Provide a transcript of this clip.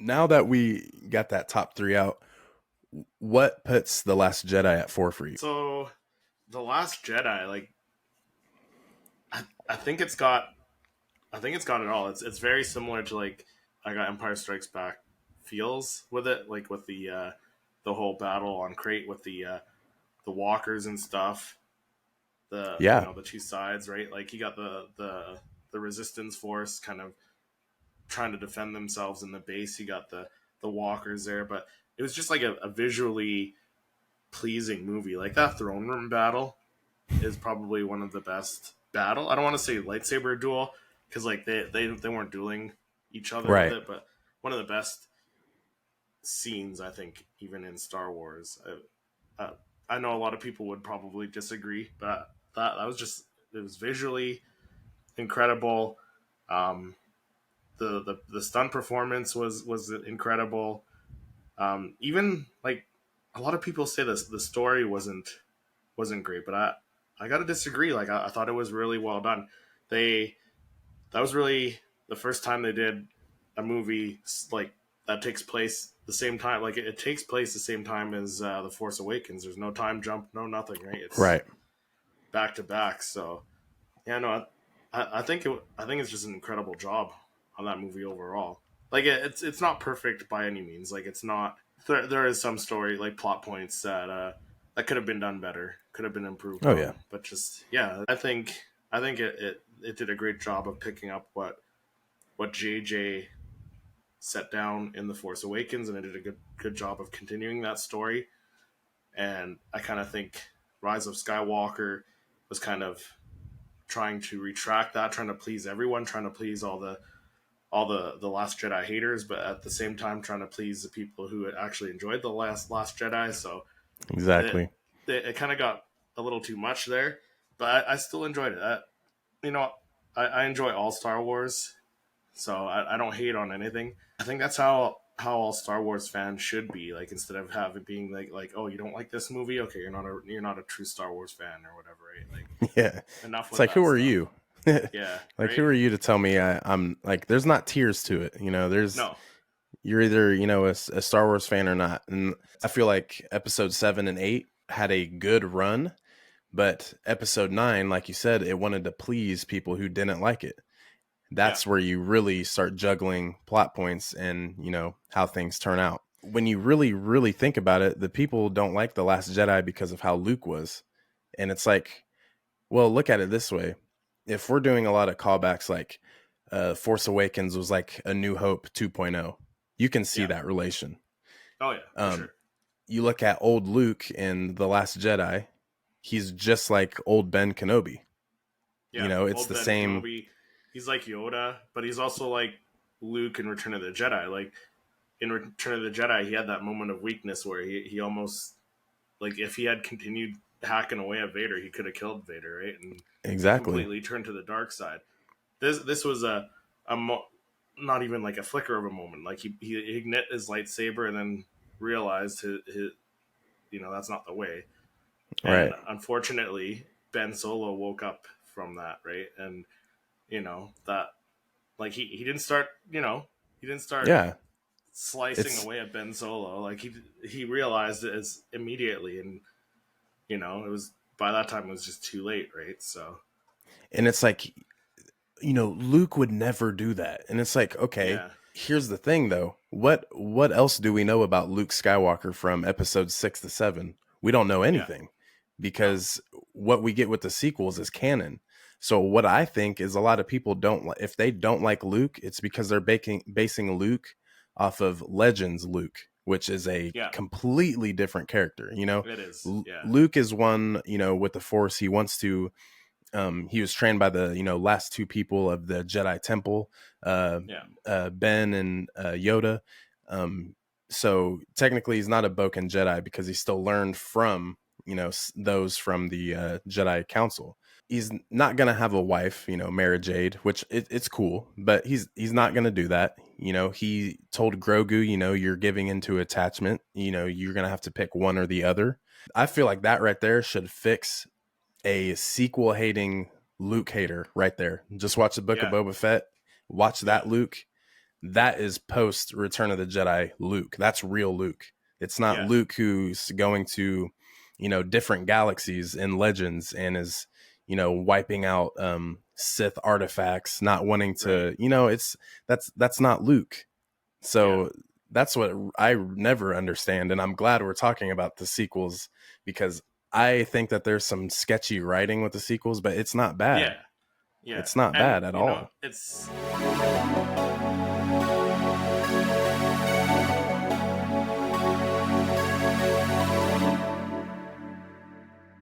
now that we got that top three out, what puts The Last Jedi at 4 for you? So, The Last Jedi, like I think it's got it all. It's very similar to like I got Empire Strikes Back feels with it, like with the whole battle on Crate with the walkers and stuff. Yeah. The two sides, right? Like you got the resistance force kind of trying to defend themselves in the base. You got the walkers there, but it was just like a visually pleasing movie. Like that throne room battle is probably one of the best battle. I don't want to say lightsaber duel because like they weren't dueling each other with Right. it, but one of the best scenes I think even in Star Wars. I know a lot of people would probably disagree, but that was just it was visually incredible. Um, the stunt performance was incredible. Even like a lot of people say this the story wasn't great, but I gotta disagree. Like I thought it was really well done. They that was really the first time they did a movie like that takes place the same time. Like it takes place the same time as the Force Awakens. There's no time jump, no nothing. Right? It's Right. back to back. So yeah, no, I think it's just an incredible job on that movie overall. Like it's not perfect by any means. Like it's not. There is some story like plot points that could have been done better, could have been improved Oh, yeah. on. But just yeah, I think it did a great job of picking up what JJ set down in the Force Awakens, and it did a good job of continuing that story. And I kind of think Rise of Skywalker was kind of trying to retract that, trying to please everyone, trying to please all the Last Jedi haters, but at the same time trying to please the people who actually enjoyed the Last Jedi. So it Exactly. it kind of got a little too much there, but I still enjoyed it. You know, I enjoy all Star Wars, so I don't hate on anything. I think that's how all Star Wars fans should be. Like instead of having being like oh you don't like this movie, okay, you're not a true Star Wars fan or whatever, right? Like Yeah. enough It's with like, who that are stuff. you? Yeah, Like, who right. are you to tell me I'm like, there's not tears to it. No, You're either, a Star Wars fan or not. And I feel like episode 7 and 8 had a good run, but episode 9, like you said, it wanted to please people who didn't like it. yeah, That's where you really start juggling plot points and, how things turn out. When you really, really think about it, the people don't like The Last Jedi because of how Luke was. And it's like, well, look at it this way. If we're doing a lot of callbacks, like Force Awakens was like A New Hope 2.0, you can see yeah. that relation. Oh yeah, for Um, sure. you look at old Luke in The Last Jedi, he's just like old Ben Kenobi. Yeah, It's old the Ben same. Kenobi. He's like Yoda, but he's also like Luke in Return of the Jedi. Like in Return of the Jedi, he had that moment of weakness where he almost like if he had continued hacking away at Vader, he could have killed Vader, right? And Exactly. completely turned to the dark side. This was not even like a flicker of a moment. Like he ignited his lightsaber and then realized his that's not the way. And Right. unfortunately, Ben Solo woke up from that, right? And that like he didn't start he didn't start Yeah. slicing It's away at Ben Solo. Like he realized it as immediately, and it was by that time it was just too late, right? So and it's like, Luke would never do that. And it's like, okay, yeah, here's the thing though. What else do we know about Luke Skywalker from episode 6 to 7? We don't know yeah, anything no, because what we get with the sequels is canon. So what I think is a lot of people if they don't like Luke, it's because they're basing Luke off of Legends Luke, which is a yeah, completely different character. it is, yeah, Luke is one, with the Force. He wants to he was trained by the last two people of the Jedi Temple, uh, yeah, Ben and Yoda. Um, so technically, he's not a Boken Jedi because he still learned from those from the Jedi Council. He's not gonna have a wife, Mara Jade, which it's cool, but he's not gonna do that. He told Grogu, you're giving into attachment. You're gonna have to pick one or the other. I feel like that right there should fix a sequel hating Luke hater right there. Just watch the Book of yeah, Boba Fett. Watch yeah, that Luke. that is post Return of the Jedi Luke. That's real Luke. It's not Yeah. Luke who's going to, different galaxies in Legends and is, wiping out Sith artifacts, not wanting Right. to, that's not Luke. Yeah. So that's what I never understand. And I'm glad we're talking about the sequels, because I think that there's some sketchy writing with the sequels, but it's not bad. Yeah. Yeah. It's not And bad at all. it's